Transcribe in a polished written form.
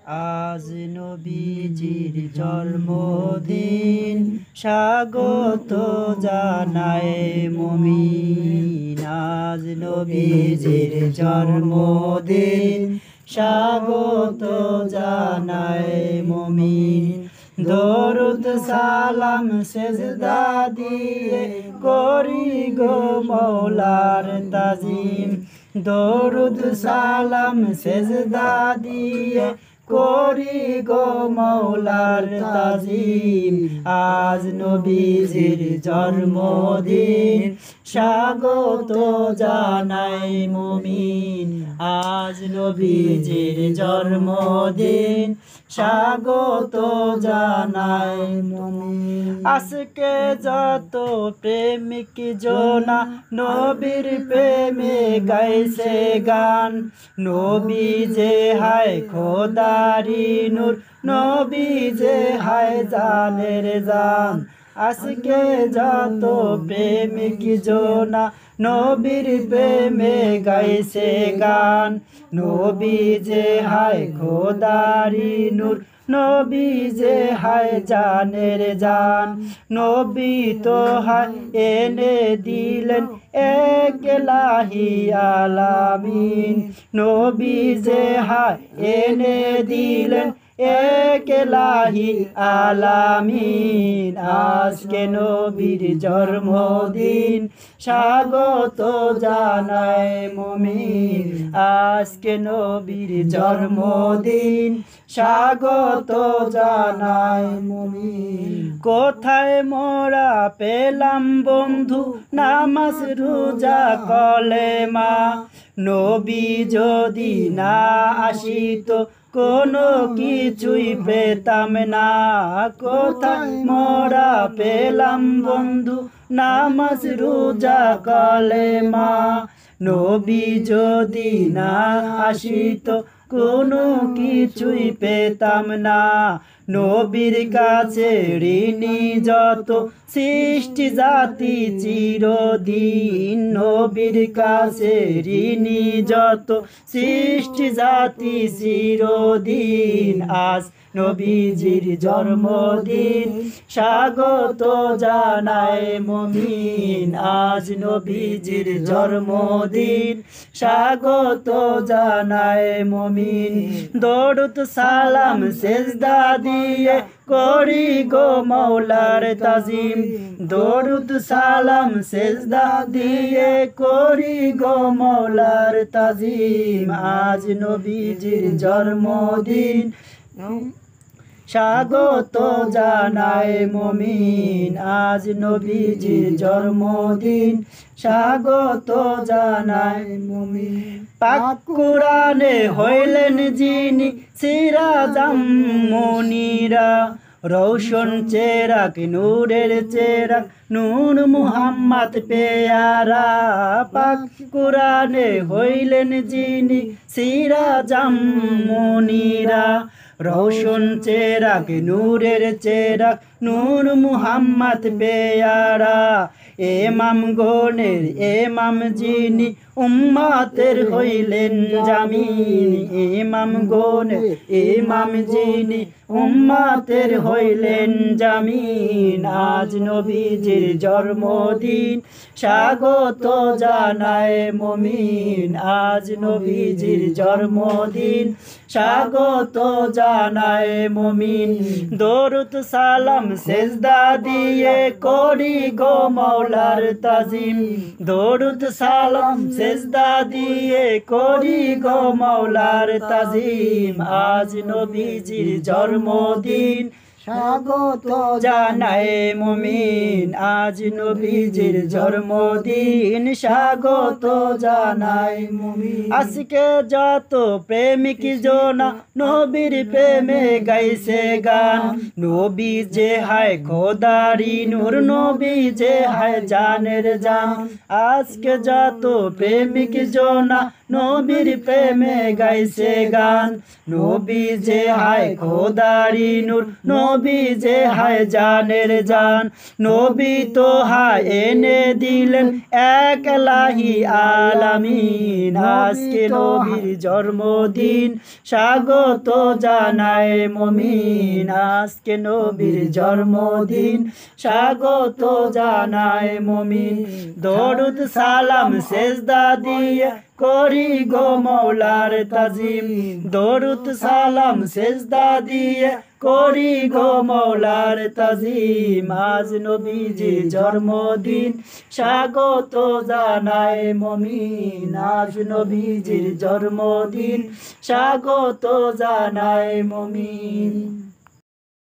আজ নবীজির জন্মদিন, স্বাগত জানায় মুমিন। আজ নবীজির জন্মদিন, স্বাগত জানায় মুমিন। দরুদ সালাম সেজদা দিয়ে করি গো মৌলার তাজিম। দরুদ সালাম সেজদা দিয়ে করি গো মৌলার তাজিম। আজ নবীজির জন্মদিন, স্বাগত জানাই মুমিন। আজ নবীজির জন্মদিন, স্বাগত জানাই মুমিন। আজকে যত প্রেমিক জনা নবীর প্রেমে গাইছে গান। নবী যে হায় খোদারি নূর, নবী যে হায় জানের জান। আজকে যত প্রেমিক জনা নবীর প্রেমে গাইছে গান। নবী যে হায় খোদারি নূর, নবী যে হায় জানের জান। নবী তো হায় এনে দিলেন এক এলাহি আলামিন। নবী যে হায় এনে দিলেন এক এলাহি আলামিন। আজকে নবীর জন্মদিন, স্বাগত জানায় মুমিন। আজকে নবীর জন্মদিন, স্বাগত জানায় মুমিন। কোথায় মোরা পেলাম বন্ধু নামাজ রোজা কলেমা? নবী যদি না আসিত কোনো কিছুই পেতাম না। কোথায় মোরা পেলাম বন্ধু নামাজ রোজা কলেমা? নবী যদি না আসিত কোনো কিছুই পেতাম না। নবীর কাছে ঋণী যত সৃষ্টি জাতি চিরদিন। নবীর কাছে ঋণী যত সৃষ্টি জাতি চিরদিন। আজ নবীজির জন্মদিন, স্বাগত জানায় মুমিন। আজ নবীজির জন্মদিন, স্বাগত জানায় মুমিন। দরুদ সালাম সেজদা দিয়ে করি গো মৌলার তাজিম। দরুদ সালাম সেজদা দিয়ে করি গো মৌলার তাজিম। আজ নবীজির জন্মদিন, স্বাগত জানায় মুমিন। আজ নবীজির জন্মদিন, স্বাগত জানায় মুমিন। পাক কুরআনে হইলেন যিনি সিরাজাম মুনীরা। রৌশন চেরাক নূরের চেরাক, নূর মুহাম্মদ পেয়ারা। পাক কুরআনে হইলেন যিনি সিরাজাম মুনীরা। রৌশন চেরাক নূরের চেরাক, নূর মুহাম্মদ পেয়ারা। এমাম গণের এমাম যিনি উম্মতের হইলেন জামিন। এমাম গণের এমাম যিনি উম্মতের হইলেন জামিন। আজ নবীজির জন্মদিন, স্বাগত জানায় মুমিন। আজ নবীজির জন্মদিন, স্বাগত জানায় মুমিন। দরুদ সালাম সেজদা দিয়ে করি গো মৌলার তাজিম। দরুদ সালাম সেজদা দিয়ে করি গো মৌলার তাজিম। আজ নবীজির জন্মদিন, স্বাগত জানায় মুমিন। আজ নবীজির জন্মদিন, স্বাগত জানায় মুমিন। আজকে যত প্রেমিক জনা নবীর প্রেমে গাইছে গান। নবী যে হায় খোদারি নূর, নবী যে হায় জানের জান। আজকে যত প্রেমিক জনা নবীর প্রেমে গাইছে গান। নবী যে হায় খোদারি নূর, নবী যে হায় জানের জান, নবী তো হায় এনে দিলেন এক এলাহি আলামিন। আজকে নবীর জন্মদিন স্বাগত জানায় মুমিন, আজকে নবীর জন্মদিন স্বাগত জানায় মুমিন। দরুদ সালাম সেজদা দিয়ে করি গো মৌলার তাজিম, দরুদ সালাম সেজদা দিয়ে করি গো মৌলার তাজিম। আজ নবীজির জন্মদিন স্বাগত জানায় মুমিন, আজ নবীজির জন্মদিন স্বাগত জানায় মুমিন।